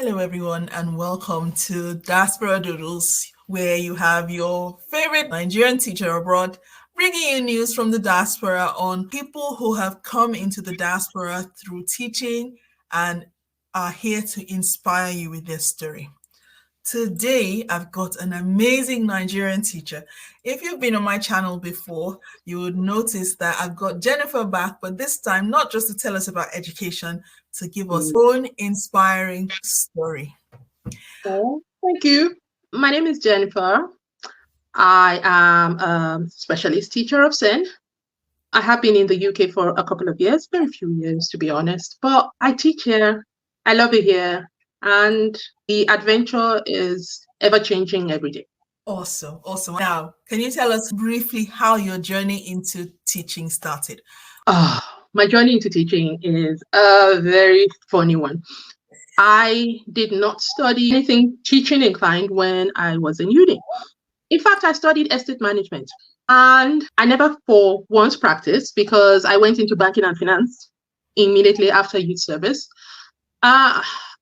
Hello, everyone, and welcome to Diaspora Doodles, where you have your favorite Nigerian teacher abroad bringing you news from the diaspora on people who have come into the diaspora through teaching and are here to inspire you with their story. Today, I've got an amazing Nigerian teacher. If you've been on my channel before, you would notice that I've got Jennifer back, but this time not just to tell us about education, to give us her own inspiring story. Oh, thank you. My name is Jennifer. I am a specialist teacher of SEN. I have been in the UK for a couple of years, very few years to be honest, but I teach here. I love it here. And the adventure is ever changing every day. Awesome. Now, can you tell us briefly how your journey into teaching started? My journey into teaching is a very funny one. I did not study anything teaching inclined when I was in uni. In fact, I studied estate management and I never for once practiced because I went into banking and finance immediately after youth service.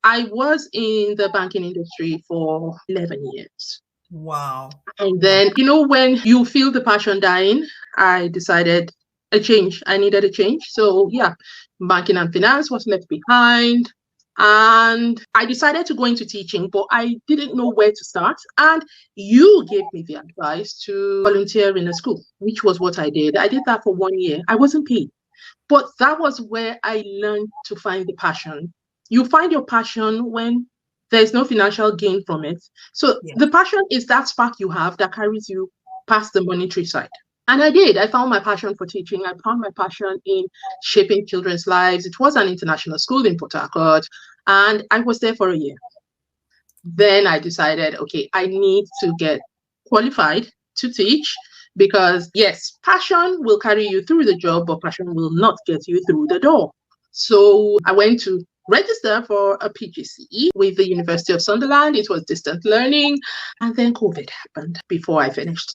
I was in the banking industry for 11 years. Wow. And then, when you feel the passion dying, I decided a change. I needed a change. So yeah, banking and finance was left behind. And I decided to go into teaching, but I didn't know where to start. And you gave me the advice to volunteer in a school, which was what I did. I did that for 1 year. I wasn't paid, but that was where I learned to find the passion. You find your passion when there's no financial gain from it. So the passion is that spark you have that carries you past the monetary side. And I did. I found my passion for teaching. I found my passion in shaping children's lives. It was an international school in Port Harcourt, and I was there for a year. Then I decided, okay, I need to get qualified to teach because, yes, passion will carry you through the job, but passion will not get you through the door. So I went to register for a PGCE with the University of Sunderland. It was distant learning, and then COVID happened before I finished.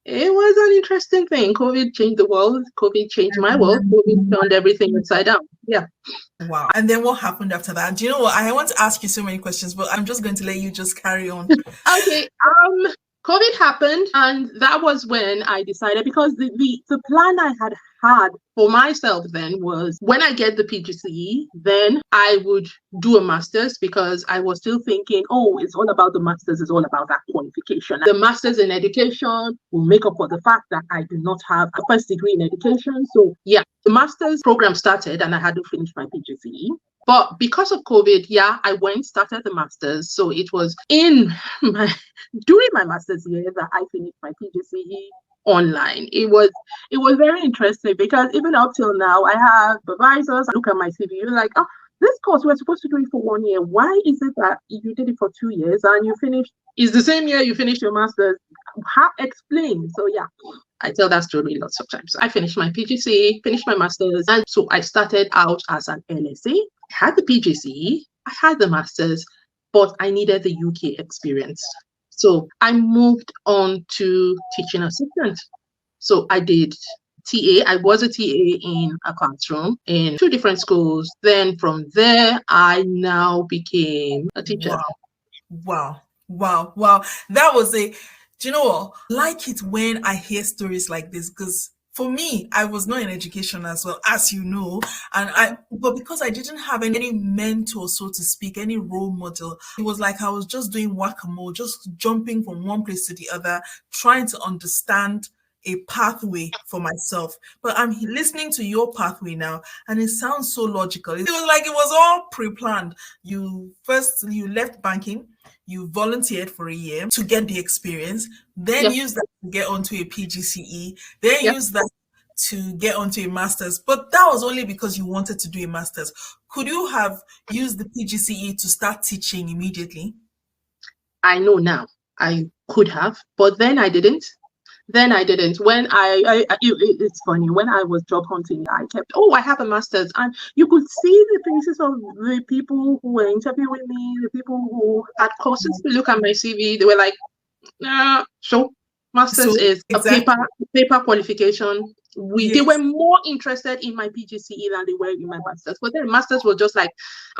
It was an interesting thing. COVID changed the world. COVID changed my world. COVID turned everything upside down. Yeah. Wow. And then what happened after that? Do you know what? I want to ask you so many questions, but I'm just going to let you just carry on. Okay. COVID happened, and that was when I decided, because the plan I had for myself then was, when I get the PGCE, then I would do a master's, because I was still thinking, oh, it's all about the master's, it's all about that qualification. The master's in education will make up for the fact that I do not have a first degree in education. So yeah, the master's program started and I had to finish my PGCE. But because of COVID, I started the master's. So it was during my master's year that I finished my PGCE online. It was very interesting, because even up till now, I have supervisors look at my CV. You're like, oh, this course, we're supposed to do it for 1 year. Why is it that you did it for 2 years and you finished? It's the same year you finished your master's. How? Explain. So yeah, I tell that story lots of times. I finished my PGCE, finished my master's, and so I started out as an LSA. I had the PGCE, I had the master's, but I needed the UK experience. So I moved on to teaching assistant. So I did TA. I was a TA in a classroom in 2 different schools. Then from there, I now became a teacher. Wow. That was do you know what? I like it when I hear stories like this, because for me, I was not in education as well, as you know, but because I didn't have any mentor, so to speak, any role model, it was like I was just doing whack-a-mole, just jumping from one place to the other, trying to understand a pathway for myself. But I'm listening to your pathway now, and it sounds so logical. It was like it was all pre-planned. You left banking, you volunteered for a year to get the experience, then use that to get onto a PGCE, then use that to get onto a master's. But that was only because you wanted to do a master's. Could you have used the PGCE to start teaching immediately? I know now I could have, but then I didn't. When it's funny, when I was job hunting, I kept, I have a master's, and you could see the faces of the people who were interviewing me, the people who had courses to look at my CV. They were like, master's is a paper qualification. They were more interested in my PGCE than they were in my master's. But then masters were just like,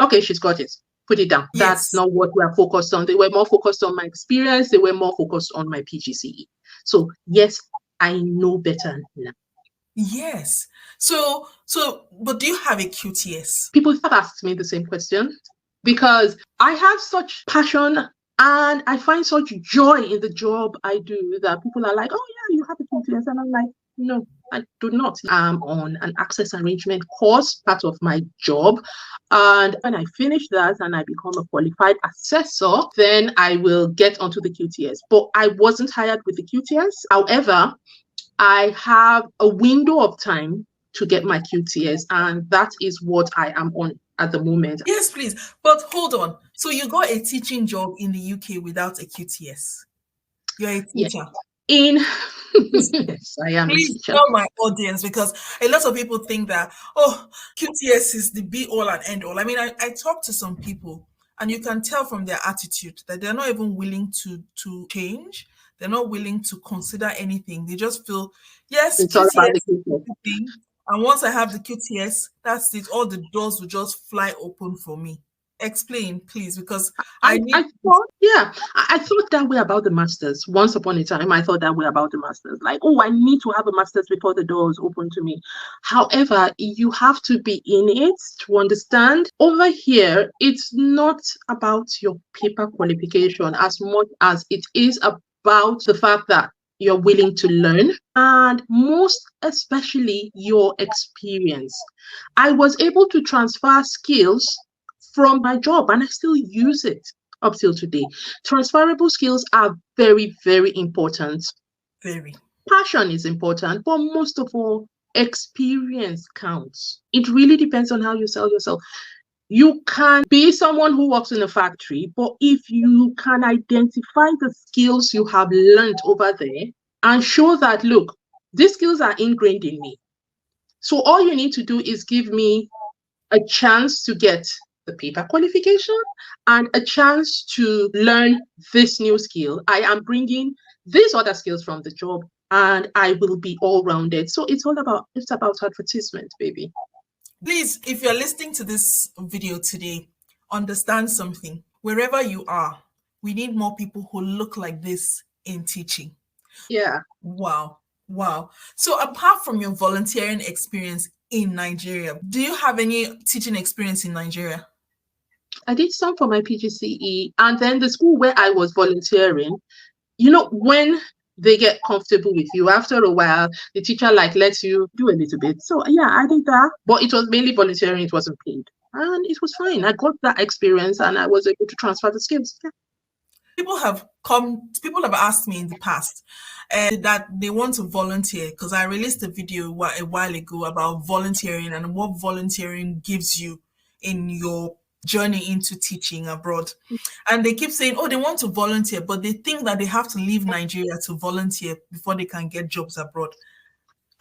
okay, she's got it. put it down. That's Yes. not what we're focused on. They were more focused on my experience. They were more focused on my PGCE. So yes, I know better now. Yes. But do you have a QTS? People have asked me the same question because I have such passion and I find such joy in the job I do that people are like, oh yeah, you have a QTS. And I'm like, no, I do not. I'm on an access arrangement course, part of my job. And when I finish that and I become a qualified assessor, then I will get onto the QTS. But I wasn't hired with the QTS. However, I have a window of time to get my QTS, and that is what I am on at the moment. Yes, please. But hold on. So you got a teaching job in the UK without a QTS? You're a Yeah. teacher? Yes, I am a Please teacher. tell my audience, because a lot of people think that, oh, QTS is the be all and end all. I mean, I talk to some people and you can tell from their attitude that they're not even willing to change. They're not willing to consider anything. They just feel, yes, It's all about the QTS is QTS. the thing. And once I have the QTS, that's it. All the doors will just fly open for me. Explain, please, because I need. I thought that way about the masters. Once upon a time, I thought that way about the masters. Like, oh, I need to have a masters before the doors open to me. However, you have to be in it to understand. Over here, it's not about your paper qualification as much as it is about the fact that you're willing to learn and most especially your experience. I was able to transfer skills from my job and I still use it up till today. Transferable skills are very, very important. Very. Passion is important, but most of all, experience counts. It really depends on how you sell yourself. You can be someone who works in a factory, but if you can identify the skills you have learned over there and show that, look, these skills are ingrained in me. So all you need to do is give me a chance to get the paper qualification and a chance to learn this new skill. I am bringing these other skills from the job and I will be all-rounded. So it's about advertisement, baby. Please, if you're listening to this video today, understand something. Wherever you are, we need more people who look like this in teaching. Yeah. Wow. Wow. So apart from your volunteering experience in Nigeria, do you have any teaching experience in Nigeria? I did some for my PGCE, and then the school where I was volunteering, you know, when they get comfortable with you, after a while, the teacher lets you do a little bit. So yeah, I did that, but it was mainly volunteering. It wasn't paid, and it was fine. I got that experience, and I was able to transfer the skills. Yeah. People have asked me in the past that they want to volunteer, because I released a video a while ago about volunteering and what volunteering gives you in your journey into teaching abroad. And they keep saying, oh, they want to volunteer, but they think that they have to leave Nigeria to volunteer before they can get jobs abroad.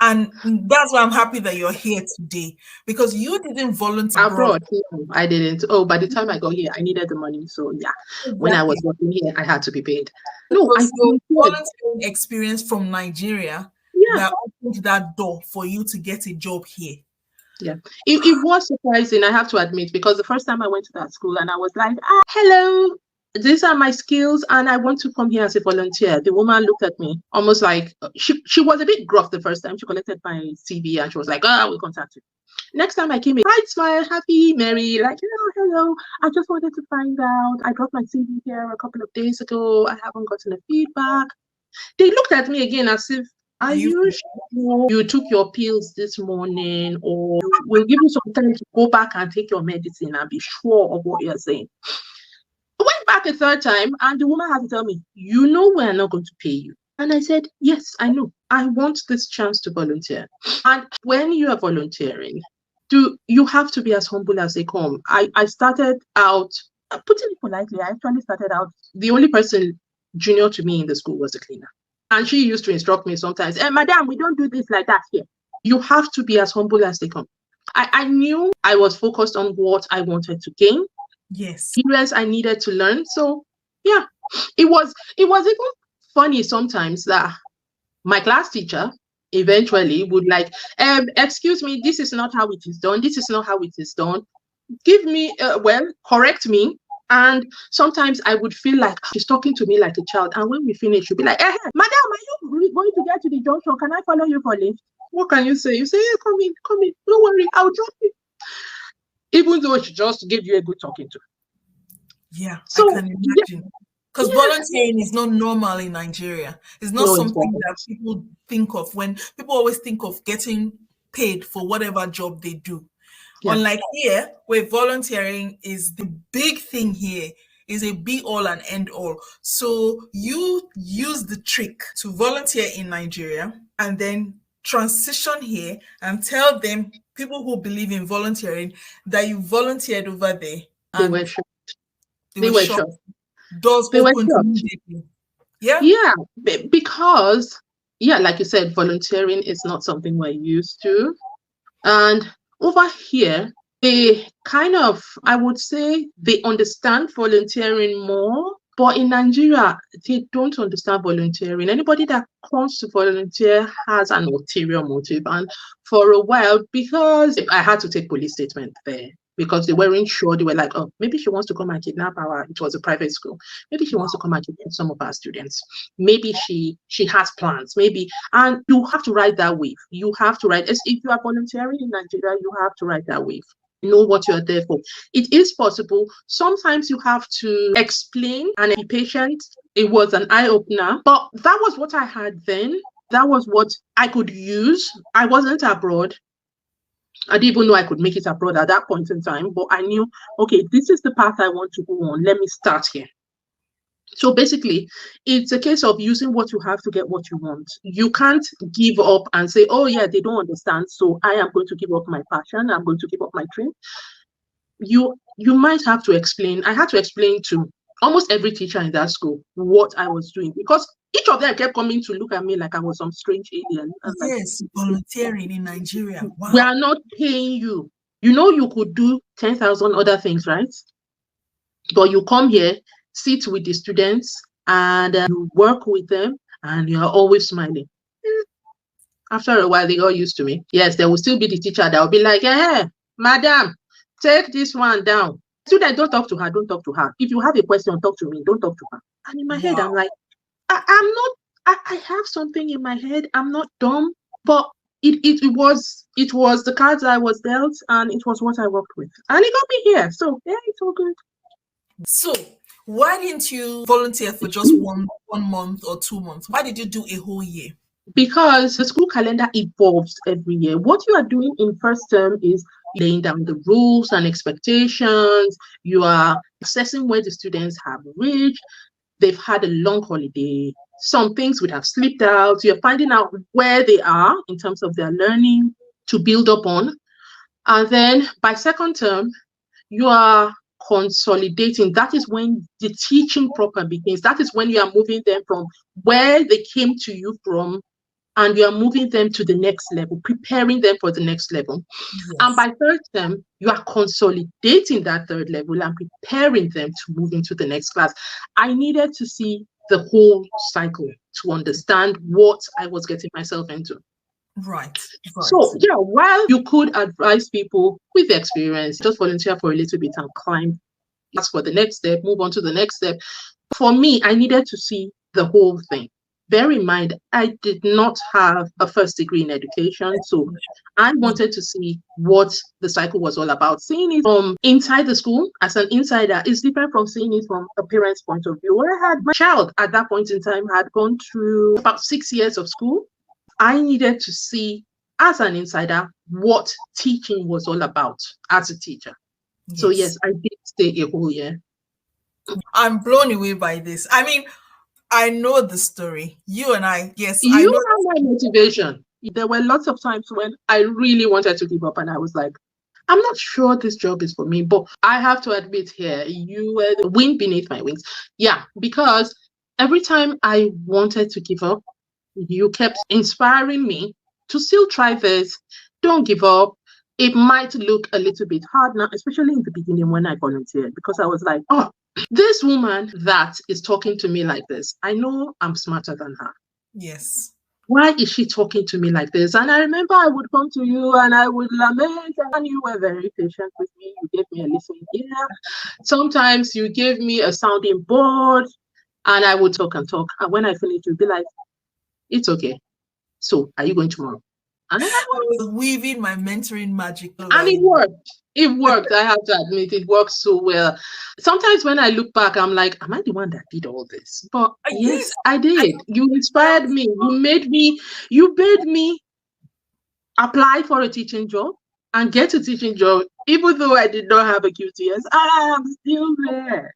And that's why I'm happy that you're here today, because you didn't volunteer abroad. No, I didn't. Oh, by the time I got here, I needed the money. So yeah, exactly. When I was working here, I had to be paid. No, I volunteering experience from Nigeria that opened that door for you to get a job here. Yeah, it was surprising, I have to admit, because the first time I went to that school and I was like, hello, these are my skills and I want to come here as a volunteer. The woman looked at me almost like, she was a bit gruff the first time. She collected my CV and she was like, I will contact you. Next time I came in, bright smile, happy, merry, like, hello, I just wanted to find out. I dropped my CV here a couple of days ago. I haven't gotten a feedback. They looked at me again as if, are you sure you took your pills this morning, or we'll give you some time to go back and take your medicine and be sure of what you're saying? I went back a third time and the woman had to tell me, you know we're not going to pay you. And I said, yes, I know. I want this chance to volunteer. And when you are volunteering, you have to be as humble as they come. I started out, putting it politely, I actually started out, the only person junior to me in the school was the cleaner. And she used to instruct me sometimes, madam, we don't do this like that here. You have to be as humble as they come. I knew I was focused on what I wanted to gain. Yes. Experience I needed to learn. So yeah, it was even funny sometimes that my class teacher eventually would like, excuse me, this is not how it is done. This is not how it is done. Give me, correct me. And sometimes I would feel like she's talking to me like a child. And when we finish, she'll be like, madam, are you going to get to the junction? Can I follow you for lift? What can you say? You say, yeah, come in. Don't worry, I'll drop you. Even though she just gave you a good talking to. Yeah, I So, can imagine. Because volunteering is not normal in Nigeria. It's not no, something that people think of when people always think of getting paid for whatever job they do. Yeah. Unlike here, where volunteering is the big thing here, is a be all and end all. So you use the trick to volunteer in Nigeria and then transition here and tell them, people who believe in volunteering, that you volunteered over there They were and shocked. they They were were shocked. shocked. Doors They were opened shocked. immediately. Yeah? Yeah, because, yeah, like you said, volunteering is not something we're used to. And over here, they kind of, I would say, they understand volunteering more. But in Nigeria, they don't understand volunteering. Anybody that comes to volunteer has an ulterior motive. And for a while, because I had to take police statement there, because they weren't sure. They were like, oh, maybe she wants to come and kidnap it was a private school. Maybe she wants to come and kidnap some of our students. Maybe she has plans. Maybe, and you have to ride that wave. You have to ride. If you are volunteering in Nigeria, you have to ride that wave. Know what you are there for. It is possible. Sometimes you have to explain and be patient. It was an eye-opener, but that was what I had then. That was what I could use. I wasn't abroad. I didn't even know I could make it abroad at that point in time, but I knew, okay, this is the path I want to go on. Let me start here. So basically, it's a case of using what you have to get what you want. You can't give up and say, oh yeah, they don't understand, so I am going to give up my passion, I'm going to give up my dream. You might have to explain. I had to explain to almost every teacher in that school what I was doing, because each of them kept coming to look at me like I was some strange alien. Yes, volunteering in Nigeria. Wow. We are not paying you. You know, you could do 10,000 other things, right? But you come here, sit with the students, and you work with them, and you are always smiling. After a while, they got used to me. Yes, there will still be the teacher that will be like, hey, madam, take this one down. Student, don't talk to her, don't talk to her. If you have a question, talk to me, don't talk to her. And in my head, I'm like, I'm not, I have something in my head. I'm not dumb, but it was the cards I was dealt, and it was what I worked with. And it got me here. So yeah, it's all good. So why didn't you volunteer for just one month or 2 months? Why did you do a whole year? Because the school calendar evolves every year. What you are doing in first term is laying down the rules and expectations. You are assessing where the students have reached. They've had a long holiday. Some things would have slipped out. You're finding out where they are in terms of their learning to build up on. And then by second term, you are consolidating. That is when the teaching proper begins. That is when you are moving them from where they came to you from, and you are moving them to the next level, preparing them for the next level. Yes. And by third term, you are consolidating that third level and preparing them to move into the next class. I needed to see the whole cycle to understand what I was getting myself into. Right. So, yeah, while you could advise people with experience, just volunteer for a little bit and climb, ask for the next step, move on to the next step. For me, I needed to see the whole thing. Bear in mind, I did not have a first degree in education, so I wanted to see what the cycle was all about. Seeing it from inside the school as an insider is different from seeing it from a parent's point of view. Where I had my child at that point in time had gone through about 6 years of school. I needed to see, as an insider, what teaching was all about as a teacher. Yes. So yes, I did stay a whole year. I'm blown away by this. I mean, I know the story. You and I, yes. You have my motivation. There were lots of times when I really wanted to give up, and I was like, I'm not sure this job is for me, but I have to admit here, you were the wind beneath my wings. Yeah, because every time I wanted to give up, you kept inspiring me to still try this. Don't give up. It might look a little bit hard now, especially in the beginning when I volunteered, because I was like, oh, this woman that is talking to me like this, I know I'm smarter than her. Yes. why is she talking to me like this? And I remember I would come to you and I would lament, and you were very patient with me. You gave me a listening ear. Sometimes you gave me a sounding board, and I would talk and talk. And when I finished, you'd be like, it's okay. So, are you going tomorrow? And I'm like, I was weaving my mentoring magic over and it it. worked. It worked. I have to admit, it worked so well. Sometimes when I look back, I'm like, am I the one that did all this? But yes, Yes, I did. You inspired me. You made me apply for a teaching job and get a teaching job, even though I did not have a QTS. I am still there.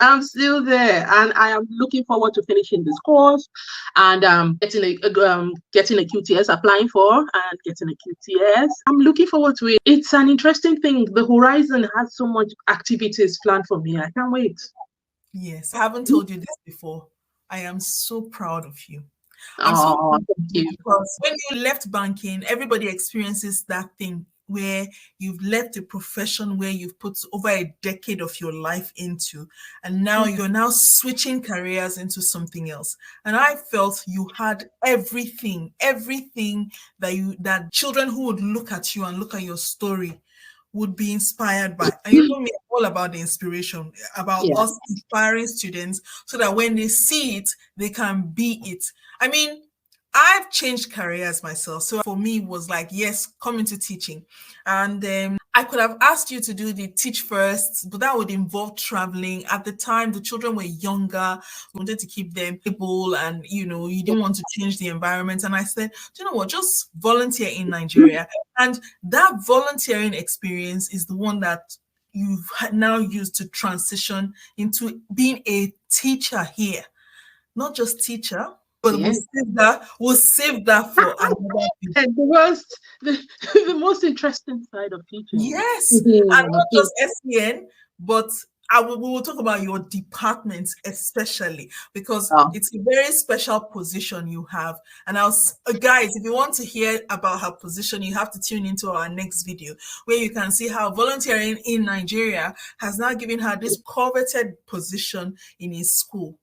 I'm still there, and I am looking forward to finishing this course and getting a QTS, applying for and getting a QTS. I'm looking forward to it. It's an interesting thing. The horizon has so much activities planned for me. I can't wait. yes. I haven't told you this before. I am so proud of you. I'm so Oh, proud of thank you you. because when you left banking, everybody experiences that thing where you've left a profession where you've put over a decade of your life into, and now you're now switching careers into something else. And I felt you had everything that children who would look at you and look at your story would be inspired by. And you know me, all about the inspiration, about Yeah. us inspiring students so that when they see it, they can be it. I mean, I've changed careers myself. So for me, it was like, yes, come into teaching. And I could have asked you to do the teach first, but that would involve traveling. At the time, the children were younger. We wanted to keep them able and, you didn't want to change the environment. And I said, do you know what? Just volunteer in Nigeria. And that volunteering experience is the one that you've now used to transition into being a teacher here. Not just teacher, but Yeah. we'll save that for another video. And the, the most interesting side of teaching. Yes, and not just SEN, but we will talk about your department especially because Oh, it's a very special position you have. And guys, if you want to hear about her position, you have to tune into our next video where you can see how volunteering in Nigeria has now given her this coveted position in a school.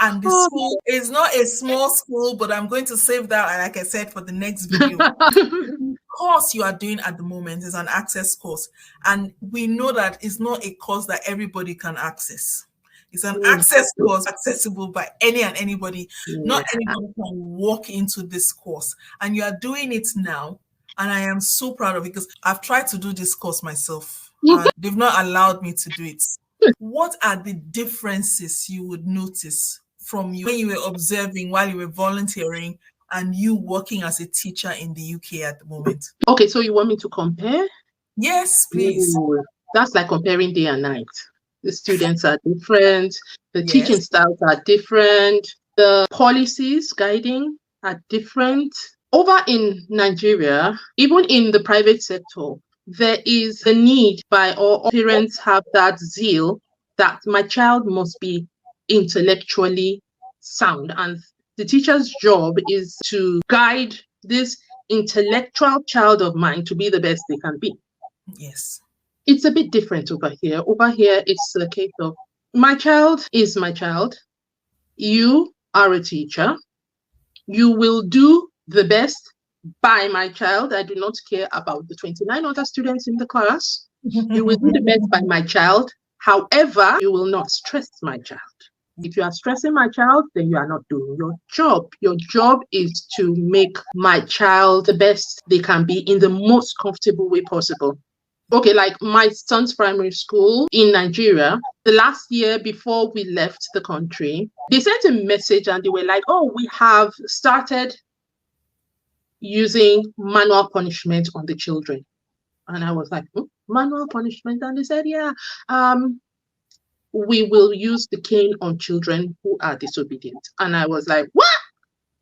And the school is not a small school, but I'm going to save that, like I said, for the next video. The course you are doing at the moment is an access course. And we know that it's not a course that everybody can access. It's an access course accessible by any and anybody. Not anybody can walk into this course. And you are doing it now. And I am so proud of it because I've tried to do this course myself. And they've not allowed me to do it. What are the differences you would notice from you when you were observing while you were volunteering and you working as a teacher in the UK at the moment? Okay, so you want me to compare? Yes, please. Ooh, that's like comparing day and night. The students are different, the teaching styles are different, the policies guiding are different. Over in Nigeria, even in the private sector, there is a need by all parents have that zeal that my child must be intellectually sound. And the teacher's job is to guide this intellectual child of mine to be the best they can be. Yes. It's a bit different over here. Over here, it's a case of my child is my child. You are a teacher. You will do the best by my child. I do not care about the 29 other students in the class. You will do the best by my child. However, you will not stress my child. If you are stressing my child, then you are not doing your job. Your job is to make my child the best they can be in the most comfortable way possible. Okay, like my son's primary school in Nigeria, the last year before we left the country, they sent a message and they were like, oh, we have started using manual punishment on the children. And I was like, manual punishment? And they said, yeah, we will use the cane on children who are disobedient. And I was like, what?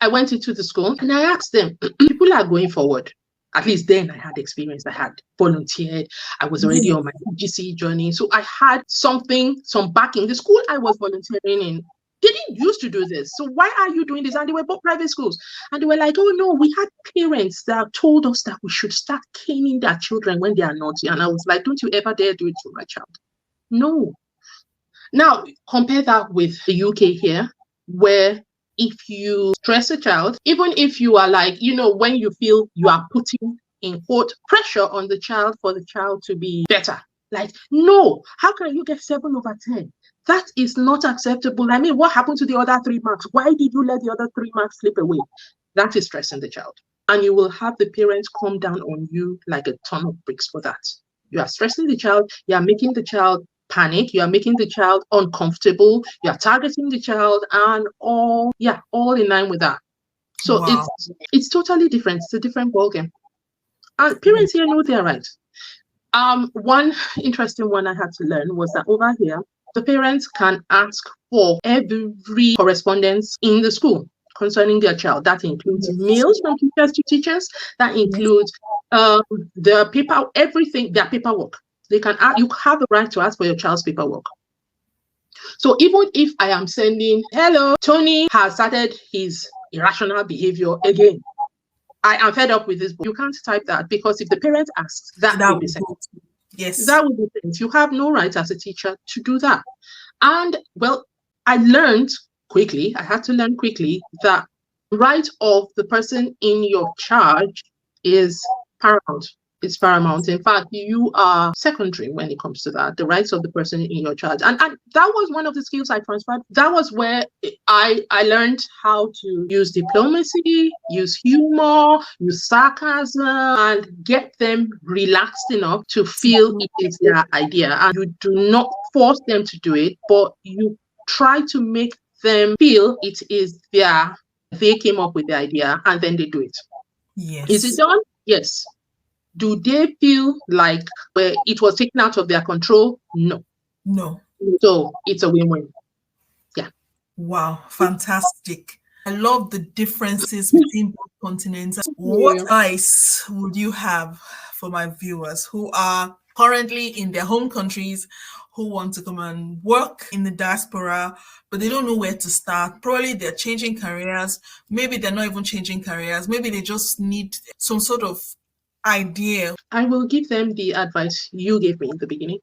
I went into the school and I asked them, people are going forward. At least then I had experience. I had volunteered. I was already on my GC journey. So I had some backing. The school I was volunteering in didn't used to do this. So why are you doing this? And they were both private schools. And they were like, oh no, we had parents that told us that we should start caning their children when they are naughty. And I was like, don't you ever dare do it to my child. No. Now, compare that with the UK here, where if you stress a child, even if you are like, when you feel you are putting in quote pressure on the child for the child to be better. Like, no, how can you get 7/10? That is not acceptable. I mean, what happened to the other 3 marks? Why did you let the other 3 marks slip away? That is stressing the child. And you will have the parents come down on you like a ton of bricks for that. You are stressing the child. You are making the child panic. You are making the child uncomfortable. You are targeting the child, and all in line with that. So Wow. it's totally different. It's a different ballgame. And parents here know they're right. One interesting one I had to learn was that over here, the parents can ask for every correspondence in the school concerning their child. That includes mails from teachers to teachers. That includes their paper, everything, their paperwork. They can ask, you have the right to ask for your child's paperwork. So even if I am sending, hello, Tony has started his irrational behavior again. I am fed up with this book. You can't type that, because if the parent asks, that will be sent. Yes. That will be sent. You have no right as a teacher to do that. And well, I learned quickly, I had to learn quickly that the right of the person in your charge is paramount. It's paramount. In fact, you are secondary when it comes to that, the rights of the person in your charge. And that was one of the skills I transferred. That was where I learned how to use diplomacy, use humor, use sarcasm, and get them relaxed enough to feel it is their idea. And you do not force them to do it, but you try to make them feel it is they came up with the idea, and then they do it. Yes. Is it done? Yes. Do they feel like it was taken out of their control? No. So it's a win-win. Yeah. Wow, fantastic. I love the differences between both continents. What advice would you have for my viewers who are currently in their home countries, who want to come and work in the diaspora, but they don't know where to start? Probably they're changing careers. Maybe they're not even changing careers. Maybe they just need some sort of idea. I will give them the advice you gave me in the beginning.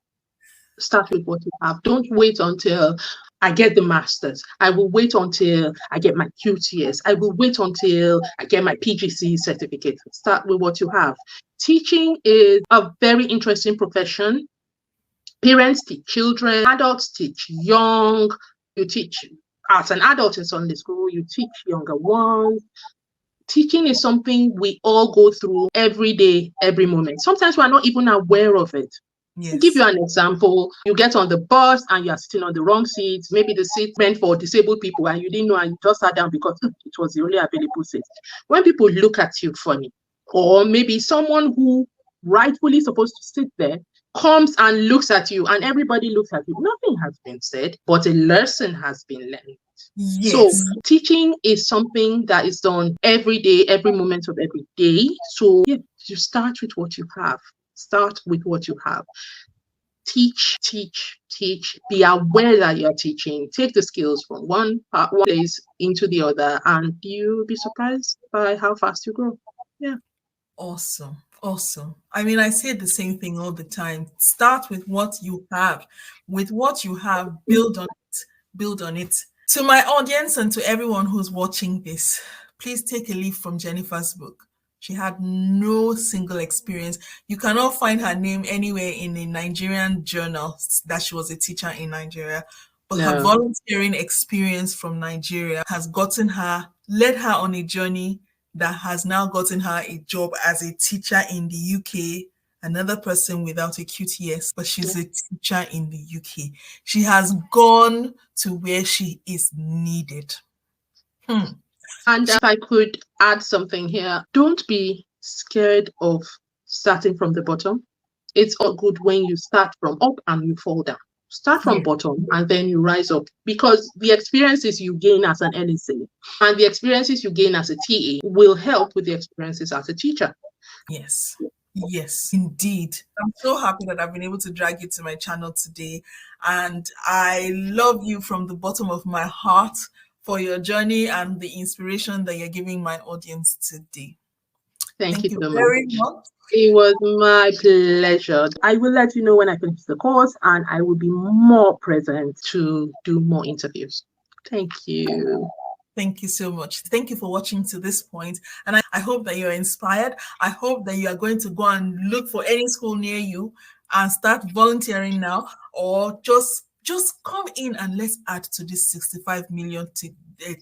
Start with what you have. Don't wait until I get the master's. I will wait until I get my QTS. I will wait until I get my PGC certificate. Start with what you have. Teaching is a very interesting profession. Parents teach children, adults teach young. You teach as an adult in Sunday school, you teach younger ones. Teaching is something we all go through every day, every moment. Sometimes we're not even aware of it. Yes. I'll give you an example. You get on the bus and you're sitting on the wrong seat. Maybe the seat meant for disabled people and you didn't know, and you just sat down because it was the only available seat. When people look at you funny, or maybe someone who rightfully supposed to sit there comes and looks at you, and everybody looks at you, nothing has been said, but a lesson has been learned. Yes. So teaching is something that is done every day, every moment of every day. So yeah, you start with what you have. Start with what you have. Teach. Be aware that you're teaching. Take the skills from one place into the other, and you'll be surprised by how fast you grow. Yeah. Awesome. I mean, I say the same thing all the time. Start with what you have. With what you have, build on it. To my audience and to everyone who's watching this, please take a leaf from Jennifer's book. She had no single experience. You cannot find her name anywhere in a Nigerian journal that she was a teacher in Nigeria. But her volunteering experience from Nigeria has led her on a journey that has now gotten her a job as a teacher in the UK. Another person without a QTS, but she's a teacher in the UK. She has gone to where she is needed. And if I could add something here, don't be scared of starting from the bottom. It's all good when you start from up and you fall down. Start from bottom and then you rise up, because the experiences you gain as an NSA and the experiences you gain as a TA will help with the experiences as a teacher. Yes, indeed. I'm so happy that I've been able to drag you to my channel today. And I love you from the bottom of my heart for your journey and the inspiration that you're giving my audience today. Thank you so very much. It was my pleasure. I will let you know when I finish the course, and I will be more present to do more interviews. Thank you. Thank you so much. Thank you for watching to this point. And I hope that you're inspired. I hope that you are going to go and look for any school near you and start volunteering now, or just come in and let's add to this 65 million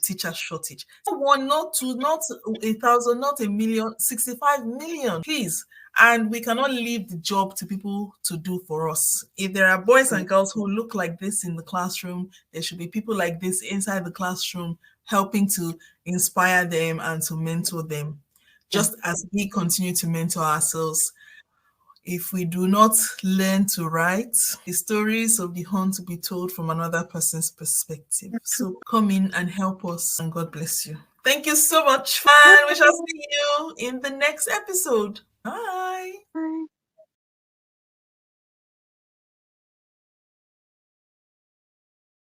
teacher shortage. Not one, not two, not 1,000, not a million, 65 million, please. And we cannot leave the job to people to do for us. If there are boys and girls who look like this in the classroom, there should be people like this inside the classroom helping to inspire them and to mentor them, just as we continue to mentor ourselves. If we do not learn to write, the stories of the hunt will be told from another person's perspective. So come in and help us, and God bless you. Thank you so much, and we shall see you in the next episode. Bye.